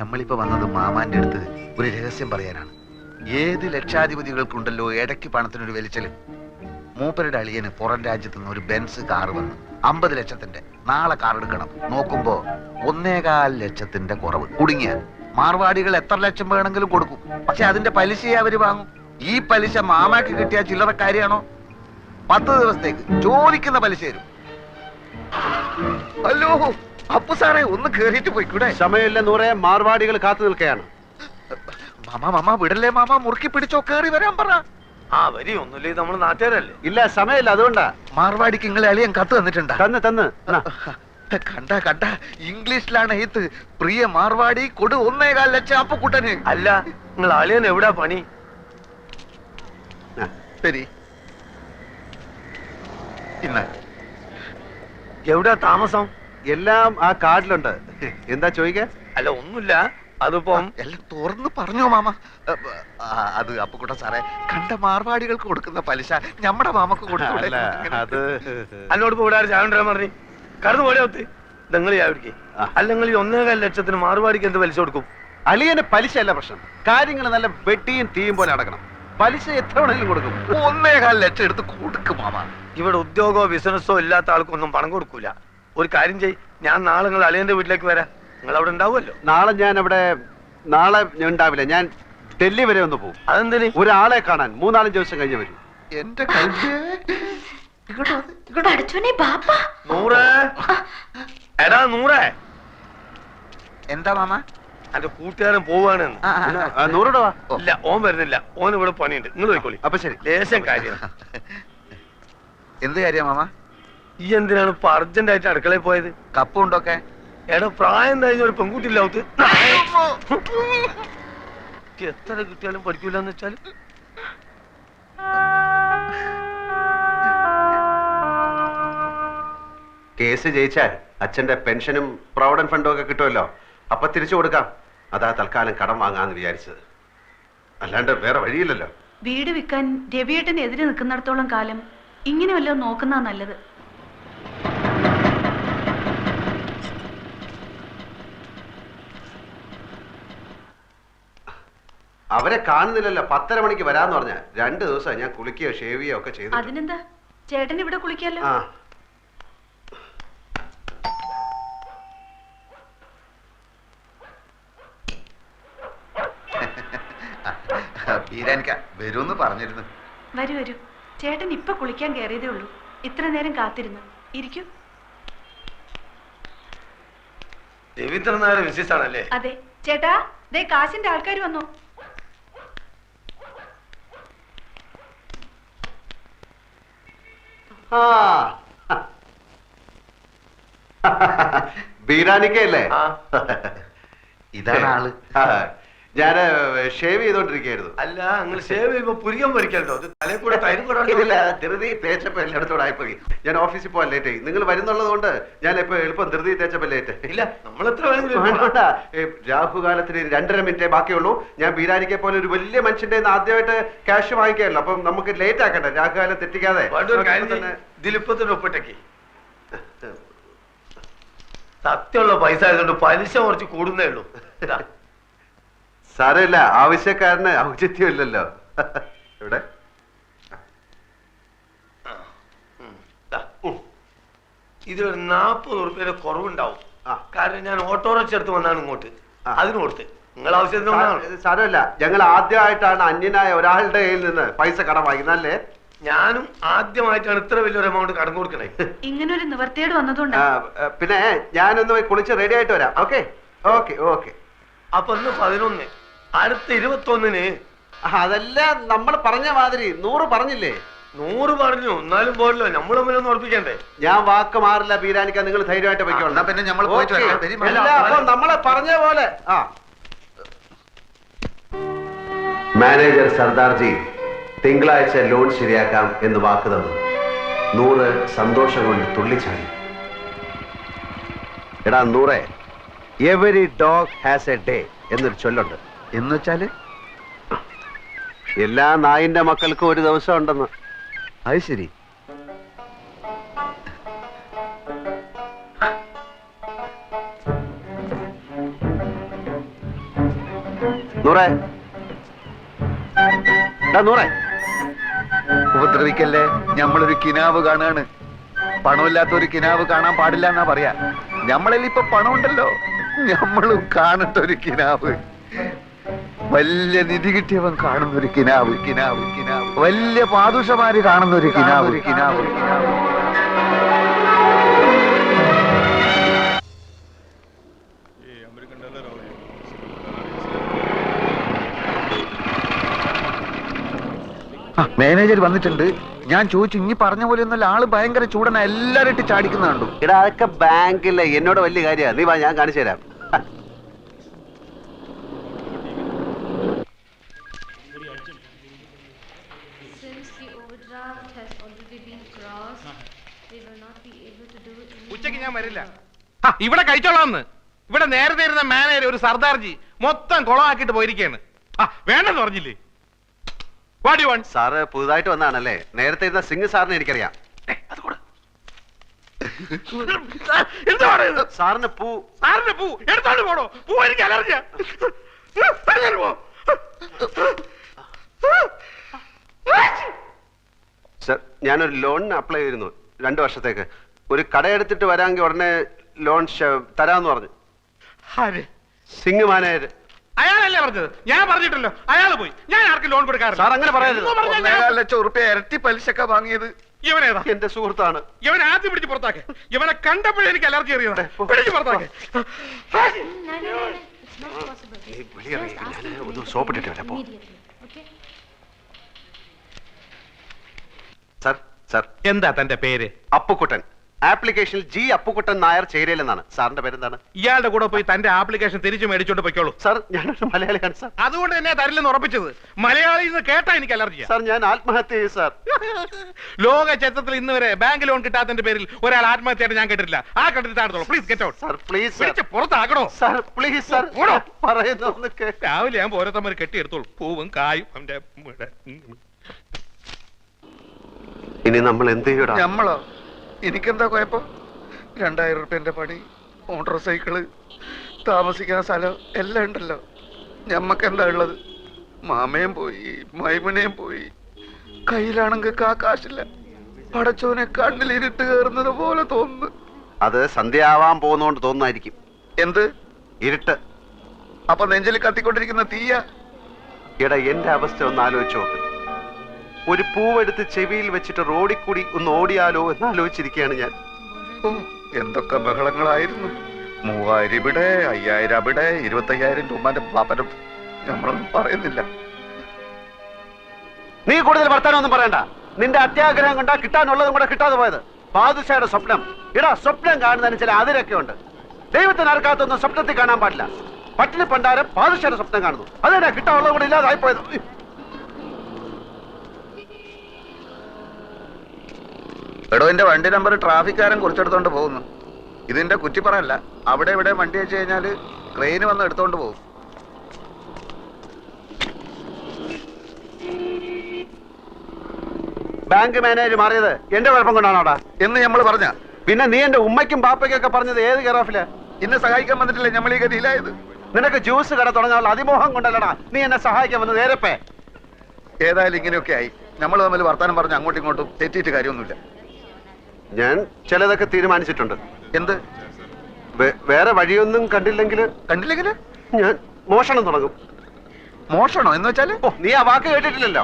നമ്മളിപ്പോ വന്നത് മാമാന്റെ അടുത്ത് ഒരു രഹസ്യം പറയാനാണ്. ഏത് ലക്ഷാധിപതികൾക്കുണ്ടല്ലോ ഇടയ്ക്ക് പണത്തിനൊരു വലിച്ചല്. മൂപ്പരുടെ അളിയന് പുറം രാജ്യത്ത് നിന്ന് ഒരു ബെൻസ് കാറ് വന്നു 50 ലക്ഷത്തിന്റെ. നാളെ കാർ എടുക്കണം. നോക്കുമ്പോ 1.25 ലക്ഷത്തിന്റെ കുറവ്. കുടുങ്ങിയ മാർവാടികൾ എത്ര ലക്ഷം വേണമെങ്കിലും കൊടുക്കും. പക്ഷെ അതിന്റെ പലിശയെ അവര് വാങ്ങും. ഈ പലിശ മാമാക്ക് കിട്ടിയ ചില്ലറ കാര്യമാണോ? 10 ദിവസത്തേക്ക് ചോദിക്കുന്ന പലിശ തരും. ഹലോ അപ്പു സാറേ, ഒന്ന് കേറിയിട്ട് പോയിക്കൂടെ? സമയമില്ല നൂറെ, മാർവാടികൾ കാത്തു നിൽക്കുകയാണ്. മാമ വിടല്ലേ മാമ, മുറുക്കി പിടിച്ചോ, കേറി വരാൻ പറ. ആ വരി ഒന്നുമില്ലേ, നമ്മൾ നാട്ടുകാരല്ലേ. ഇല്ല സമയമില്ല, അതുകൊണ്ടാ. മാർവാടിക്ക് നിങ്ങളെ അളിയൻ കത്ത് തന്നിട്ടുണ്ടാ? തന്ന് കണ്ട ഇംഗ്ലീഷിലാണ് എഴുത്ത്. പ്രിയ മാർവാടി കൊടു 1.25 ലക്ഷം അപ്പുക്കുട്ടന്. അല്ല, നിങ്ങൾ അളിയൻ എവിടാ പണി? ശരി, ഇന്ന് എവിടാ താമസം? എല്ലാം ആ കാർഡിലുണ്ട്. എന്താ ചോദിക്ക? അല്ല ഒന്നുമില്ല, അതിപ്പം എല്ലാം തുറന്ന് പറഞ്ഞോ മാമ. അത് അപ്പുക്കുട്ട സാറേ, കണ്ട മാർവാടികൾക്ക് കൊടുക്കുന്ന പലിശ നമ്മുടെ മാമക്ക് കൊടുക്കൂടെ? അത് എന്നോട് ഇപ്പൊ ഇവിടെ ചായ കൊണ്ടുവരാൻ പറഞ്ഞു. കടന്നു പോലെ ഒത്ത് നിങ്ങൾ ചാവിടിക്ക്. അല്ലെങ്കിൽ 1.25 ലക്ഷത്തിന് മാർവാടിക്ക് എന്ത് പലിശ കൊടുക്കും? അളിയന് പലിശ അല്ല പ്രശ്നം, കാര്യങ്ങൾ നല്ല വെട്ടിയും തീയും പോലെ അടക്കണം. പലിശ എത്ര വേണമെങ്കിലും കൊടുക്കും. 1.25 ലക്ഷം എടുത്ത് കൊടുക്കും മാമ. ഇവിടെ ഉദ്യോഗമോ ബിസിനസ്സോ ഇല്ലാത്ത ആൾക്കൊന്നും പണം കൊടുക്കൂല. ഒരു കാര്യം ചെയ്, ഞാൻ നാളെ നിങ്ങൾ അളിയന്റെ വീട്ടിലേക്ക് വരാം. നിങ്ങൾ അവിടെ ഉണ്ടാവുമല്ലോ? നാളെ ഞാൻ ഉണ്ടാവില്ല. ഞാൻ ഡൽഹി വരെ ഒന്ന് പോകും. അതെന്തിന്? ഒരാളെ കാണാൻ 3-4 ദിവസം കഴിഞ്ഞ് വരും. എന്റെ നൂറേ, എടാ നൂറേ. എന്താ മാമ? എന്റെ കൂട്ടുകാരൻ പോവാണ്. നൂറുടെ വാ. ഇല്ല, ഓൻ വരുന്നില്ല. ഓൻ ഇവിടെ പണിയുണ്ട്. നിങ്ങൾ പോയിക്കോളി. അപ്പൊ ശരി. ലേശം കാര്യം. എന്ത് കാര്യം മാമ? ഈ എന്തിനാണ് ഇപ്പൊ അർജന്റ് ആയിട്ട് അടുക്കളയിൽ പോയത്? കപ്പുണ്ടൊക്കെ? എടാ പ്രായം കഴിഞ്ഞ ഒരു പെൺകുട്ടിയില്ലാവത്ത് എത്ര കിട്ടിയാലും പഠിക്കൂലെന്ന് വെച്ചാല്. കേസ് ജയിച്ചാൽ അച്ഛന്റെ പെൻഷനും പ്രൊവിഡന്റ് ഫണ്ടും ഒക്കെ കിട്ടുമല്ലോ. അപ്പൊ തിരിച്ചു കൊടുക്കാം. അതാ തൽക്കാലം കടം വാങ്ങാന്ന് വിചാരിച്ചത്. അല്ലാണ്ട് വേറെ വഴിയില്ലല്ലോ. വീട് വിൽക്കാൻ രവിയേട്ടനെതിരെ നിൽക്കുന്നിടത്തോളം കാലം ഇങ്ങനെ വല്ലതും നോക്കുന്നതാ നല്ലത്. അവരെ കാണുന്നില്ലല്ലോ. 10:30 മണിക്ക് വരാന്ന് പറഞ്ഞ 2 ദിവസം ഞാൻ കുളിക്കുകയോ ഷേവ് ചെയ്യുകയോ ഒക്കെ ചെയ്തു. അതിനെന്താ, ചേട്ടൻ ഇവിടെ കുളിക്കാലോ. വരൂന്ന് പറഞ്ഞിരുന്നു. വരൂ, ചേട്ടൻ ഇപ്പൊ കുളിക്കാൻ കയറിയതേ ഉള്ളൂ. ഇത്ര നേരം കാത്തിരുന്നു. ഇരിക്കൂ. രവീന്ദ്രനാഥ് മിസ്സിസ് ആണല്ലേ? അതെ ചേട്ടാ, ദേ കാശിന്റെ ആൾക്കാർ വന്നു. ബീരാനിക്കല്ലേ? ഇതാണ് ആള്. ഞാന് ഷേവ് ചെയ്തോണ്ടിരിക്കായിരുന്നു. അല്ല, നിങ്ങൾ ഷേവ് ചെയ്യുമ്പോ പുരികം പറിക്കല്ലോ. തലേ കൂടെ തൈരും കൂടെ ധൃതി തേച്ചപ്പോ എല്ലായിടത്തോടെ ആയിപ്പോയി. ഞാൻ ഓഫീസിൽ പോകാൻ ലേറ്റ് ആയി. നിങ്ങൾ വരുന്നുള്ളത് കൊണ്ട് ഞാൻ ഇപ്പൊ എളുപ്പം ധൃതി തേച്ചപ്പോ ലേറ്റ്. ഇല്ല, നമ്മൾ എത്ര രാഹുകാലത്തിന് 2.5 മിനിറ്റേ ബാക്കിയുള്ളൂ. ഞാൻ ബീരാനിക്കെ പോലെ ഒരു വലിയ മനുഷ്യന്റെ ആദ്യമായിട്ട് ക്യാഷ് വാങ്ങിക്കാമല്ലോ. അപ്പം നമുക്ക് ലേറ്റ് ആക്കട്ടെ, രാഹുകാലം തെറ്റിക്കാതെ. ദിലിപ്പത്തിന് ഒപ്പിട്ടേക്ക്. സത്യമുള്ള പൈസ ആയതുകൊണ്ട് പലിശ കുറച്ച് കൂടുന്നേ ഉള്ളൂ. സാരമില്ല, ആവശ്യക്കാരന് ഔചിത്യമില്ലല്ലോ. ഇവിടെ ഇതിലൊരു 40 ഉറുപ്പിയുടെ കുറവുണ്ടാവും. കാരണം ഞാൻ ഓട്ടോറിക്ഷ എടുത്ത് വന്നാണ് ഇങ്ങോട്ട്. അതിന് കൊടുത്ത് നിങ്ങൾ ആവശ്യത്തിന്. സാരമില്ല, ഞങ്ങൾ ആദ്യമായിട്ടാണ് അന്യനായ ഒരാളുടെ കയ്യിൽ നിന്ന് പൈസ കടം വാങ്ങിക്കുന്നല്ലേ. ഞാനും ആദ്യമായിട്ടാണ് ഇത്ര വലിയൊരു എമൗണ്ട് കടം കൊടുക്കണേ. ഇങ്ങനൊരു നിവർത്തിയേട് വന്നതുകൊണ്ട്. പിന്നെ ഞാനൊന്ന് പോയി കുളിച്ച് റെഡി ആയിട്ട് വരാം. Okay okay okay. അപ്പൊ ഇന്ന് 11, അടുത്ത 21-ന്. അതെല്ലാം നമ്മൾ പറഞ്ഞ മാതിരി 100 പറഞ്ഞില്ലേ? 100 പറഞ്ഞു, എന്നാലും പോരല്ലോ. നമ്മൾ തമ്മിലൊന്ന് ഉറപ്പിക്കണ്ടേ? ഞാൻ വാക്ക് മാറില്ല ബീരാനിക്ക, നിങ്ങൾ ധൈര്യമായിട്ട് പോയിക്കോളാം. പിന്നെ നമ്മൾ നമ്മളെ പറഞ്ഞ പോലെ. മാനേജർ സർദാർജി തിങ്കളാഴ്ച ലോൺ ശരിയാക്കാം എന്ന് വാക്ക് തന്നു. 100 സന്തോഷം കൊണ്ട് തുള്ളിച്ചാടി. എടാ 100, every dog has A day എന്നൊരു ചൊല്ലുണ്ട്. എന്ന് വെച്ചാല് എല്ലാ നായിന്റെ മക്കൾക്കും ഒരു ദിവസം ഉണ്ടെന്ന്. അത് ശരി. നൂറേ നൂറേ, ഉപദ്രവിക്കല്ലേ, ഞമ്മളൊരു കിനാവ് കാണാണ്. പണമില്ലാത്ത ഒരു കിനാവ് കാണാൻ പാടില്ല എന്നാ പറയാ. ഞമ്മളിൽ ഇപ്പൊ പണമുണ്ടല്ലോ, ഞമ്മളും കാണട്ടെ ഒരു കിനാവ്. വലിയ നിധി കിട്ടിയവൻ കാണുന്ന ഒരു കിനാവ്, കിനാവ്, കിനാവ്. വലിയ പാദുഷമാര് കാണുന്ന ഒരു കിനാവ്, ഒരു കിനാവ്, കിനാവ്. മാനേജർ വന്നിട്ടുണ്ട്. ഞാൻ ചോദിച്ചു, ഇനി പറഞ്ഞ പോലെ ഒന്നല്ല, ആള് ഭയങ്കര ചൂടന, എല്ലാരും ഇട്ട് ചാടിക്കുന്ന കണ്ടു. എടാ അതൊക്കെ ബാങ്കിലെ എന്നോട് വലിയ കാര്യമാണ്. നീ വാ, ഞാൻ കാണിച്ചു തരാം. ഉച്ചക്ക് ഞാൻ വരില്ല. ഇവിടെ കഴിച്ചോളാന്ന്. ഇവിടെ നേരത്തെ ഇരുന്ന മാനേജർ ഒരു സർദാർജി മൊത്തം കുളമാക്കിട്ട് പോയിരിക്കാണ്. വേണ്ടെന്ന് പറഞ്ഞില്ലേ? What you want? സാറ് പുതുതായിട്ട് വന്നാണല്ലേ? നേരത്തെ ഇരുന്ന സിംഗ് സാറിനെ എനിക്കറിയാം. സാറിന് പൂ, സാറിന്റെ പൂ എടുത്തോണ്ട് പോണോ? പൂ എനിക്ക് അലർജിയാ. സർ, ഞാനൊരു ലോണിന് അപ്ലൈ ചെയ്തിരുന്നു 2 വർഷത്തേക്ക്. ഒരു കടയെടുത്തിട്ട് വരാമെങ്കിൽ ഉടനെ ലോൺ തരാമെന്ന് പറഞ്ഞു. സിംഗ് മാനേജർ. അയാളല്ലേ പറഞ്ഞത്? ഞാൻ പറഞ്ഞിട്ടല്ലോ. അയാൾ പോയി. ഞാൻ ആർക്ക് ലോൺ കൊടുക്കാറില്ല. സാർ അങ്ങനെ പറയരുത്. 1.25 ലക്ഷം റുപ്യ ഇരട്ടി പലിശക്ക വാങ്ങിയത് ഇവനേതാ? എന്റെ സുഹൃത്താണ്. ഇവൻ ആദ്യം പിടിച്ച് പുറത്താക്കെ. ഇവനെ കണ്ടപ്പോഴേ എനിക്ക് അലർജി അറിയുന്നത്. പിടിച്ച് പുറത്താക്കെ. സോപ്പിട്ടിട്ട് വരാം. സർ, സർ, എന്താ തന്റെ പേര്? അപ്പുക്കുട്ടൻ. ആപ്ലിക്കേഷനിൽ ജി അപ്പുക്കുട്ടൻ നായർ ചേരിയിലെന്നാണ്. സാറിന്റെ പേരെന്താണ്? ഇയാളുടെ കൂടെ പോയി തന്റെ ആപ്ലിക്കേഷൻ തിരിച്ചു മേടിച്ചോണ്ട് പൊയ്ക്കോളൂ. സാർ, ഞാനൊരു മലയാളിയാണ് സാർ. അതുകൊണ്ട് തന്നെ തരില്ലെന്ന് ഉറപ്പിച്ചത്. മലയാളി എന്ന് കേട്ടാ എനിക്ക് അലർജിയാ. സാർ, ഞാൻ ആത്മഹത്യ ചെയ്യും സാർ. ലോക ചരിത്രത്തിൽ ഇന്ന് വരെ ബാങ്ക് ലോൺ കിട്ടാത്തതിന്റെ പേരിൽ ഒരാൾ ആത്മഹത്യയായിട്ട് ഞാൻ കേട്ടിട്ടില്ല. ആ കണ്ടിട്ട് താഴത്തോളൂ. Please get out. Sir, please sir. പിടിച്ച് പുറത്താക്കണോ? Sir, please sir. ഓടോ. പറയുന്നൊക്കെ രാവിലെ ഞാൻ ഓരോരുത്തന്മാർ കെട്ടിയെടുത്തോളൂ. പൂവും കായും അവന്റെ ഇനി നമ്മൾ എന്ത് ചെയ്യടാ? ഞമ്മളോ? എനിക്കെന്താ കുഴപ്പം? 2000 റുപ്യന്റെ പണി, മോട്ടോർ സൈക്കിള്, താമസിക്കാൻ സ്ഥലം എല്ലാം ഉണ്ടല്ലോ. ഞമ്മക്കെന്താ ഉള്ളത്? മാമയും പോയി, മൈമുനയും പോയി. കയ്യിലാണെങ്കിൽ കാശില്ല. പടച്ചോനെ കണ്ണിൽ ഇരുട്ട് കയറുന്നത് പോലെ തോന്നുന്നു. അത് സന്ധ്യയാവാൻ പോകുന്നോണ്ട് തോന്നുന്നായിരിക്കും. എന്ത് ഇരുട്ട്? അപ്പൊ നെഞ്ചിൽ കത്തിക്കൊണ്ടിരിക്കുന്ന തീയ? എടാ, എന്റെ അവസ്ഥ ഒന്ന് ആലോചിച്ച് നോക്ക്. ഒരു പൂവെടുത്ത് ചെവിയിൽ വെച്ചിട്ട് റോഡിൽ കൂടി ഒന്ന് ഓടിയാലോ എന്നാലോചിച്ചിരിക്കുകയാണ് ഞാൻ. ഓ, എന്തൊക്കെ ബഹളങ്ങളായിരുന്നു. 3000 ഇവിടെ, 5000 അവിടെ, 25,000 രൂപന്റെ പാപ്പനും നമ്മളൊന്നും പറയുന്നില്ല. നീ കൂടുതൽ വർത്താനൊന്നും പറയണ്ട. നിന്റെ അത്യാഗ്രഹം കൊണ്ടാ കിട്ടാനുള്ളതും കൂടെ കിട്ടാതെ പോയത്. പാദുഷയുടെ സ്വപ്നം. ഇടാ, സ്വപ്നം കാണുന്നതിന് ചില അതിരൊക്കെ ഉണ്ട്. ദൈവത്തിന് അർക്കാത്തൊന്നും സ്വപ്നത്തിൽ കാണാൻ പാടില്ല. പട്ടിണി പണ്ടാരം പാദുഷയുടെ സ്വപ്നം കാണുന്നു. അതെന്നാ കിട്ടാനുള്ളത് കൂടെ ഇല്ലാതായി പോയത്. എടോ, എന്റെ വണ്ടി നമ്പർ ട്രാഫിക്കാരൻ കുറിച്ചെടുത്തോണ്ട് പോകുന്നു. ഇതിന്റെ കുറ്റിപ്പറയല്ല. അവിടെ ഇവിടെ വണ്ടി വെച്ച് കഴിഞ്ഞാല് ക്രെയിന് വന്ന് എടുത്തോണ്ട് പോകും. ബാങ്ക് മാനേജർ മാറിയത് എന്റെ കുഴപ്പം കൊണ്ടാണോടാ എന്ന് നമ്മൾ പറഞ്ഞ? പിന്നെ നീ എന്റെ ഉമ്മയ്ക്കും ബാപ്പയ്ക്കൊക്കെ പറഞ്ഞത് ഏത് കെയറോഫില്? ഇന്നെ സഹായിക്കാൻ വന്നിട്ടില്ലേ നമ്മൾ ഈ ഗതിയിലായത്? നിനക്ക് ജ്യൂസ് കട തുടങ്ങാനുള്ള അതിമോഹം കൊണ്ടല്ലടാ നീ എന്നെ സഹായിക്കാൻ വന്നത്. നേരപ്പേ ഏതായാലും ഇങ്ങനെയൊക്കെ ആയി. നമ്മൾ തമ്മിൽ വർത്താനം പറഞ്ഞ് അങ്ങോട്ടും ഇങ്ങോട്ടും തെറ്റിയിട്ട് കാര്യമൊന്നുമില്ല. ഞാൻ ചിലതൊക്കെ തീരുമാനിച്ചിട്ടുണ്ട്. എന്ത്? വേറെ വഴിയൊന്നും കണ്ടില്ലെങ്കില് ഞാൻ മോഷണം തുടങ്ങും. മോഷണോ എന്ന് വെച്ചാല്? ഓ, നീ ആ വാക്ക് കേട്ടിട്ടില്ലല്ലോ.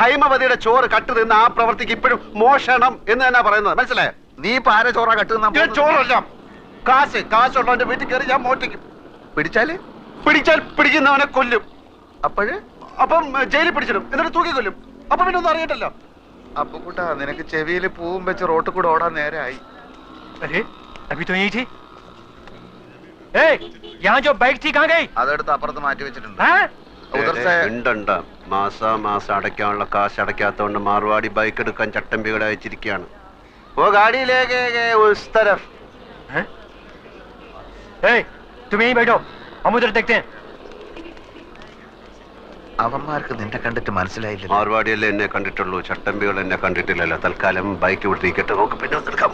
ഹൈമവതിയുടെ ചോറ് കട്ട് തിന്ന ആ പ്രവർത്തിക്ക് ഇപ്പോഴും മോഷണം എന്ന് തന്നെ പറയുന്നത്. മനസ്സിലായോ? നീ പാര ചോറ കട്ടുന്ന? ചോറല്ല, കാശുള്ളവന്റെ വീട്ടിൽ കയറി ഞാൻ മോട്ടിക്കും. പിടിച്ചാൽ പിടിക്കുന്നവനെ കൊല്ലും. അപ്പം ജയിലിൽ പിടിച്ചിടും, എന്നിട്ട് തൂക്കി കൊല്ലും. അപ്പൊ പിന്നെ ഒന്നും അറിയട്ടല്ലോ. അപ്പൊ കൂട്ടാ, നിനക്ക് ചെവിയിൽ പൂവും വെച്ച് റോട്ടിൽ കൂടെ ഓടാൻ നേരമായി. അതെടുത്ത് അപ്പുറത്ത് മാറ്റി വെച്ചിട്ടുണ്ട്. മാസം അടയ്ക്കാനുള്ള കാശ് അടയ്ക്കാത്തോണ്ട് മാർവാടി ബൈക്ക് എടുക്കാൻ ചട്ടമ്പികളെ അയച്ചിരിക്കുകയാണ്. ഓ ഗാഡിയിലേക്ക് അവന്മാർക്ക് നിന്നെ കണ്ടിട്ട് മനസ്സിലായില്ല. മാർവാടിയല്ലേ എന്നെ കണ്ടിട്ടുള്ളൂ, ചട്ടമ്പികൾ എന്നെ കണ്ടിട്ടില്ലല്ലോ. തൽക്കാലം ബൈക്ക് വിട്ടിരിക്കട്ടെ, നമുക്ക് പിന്നെ എടുക്കാൻ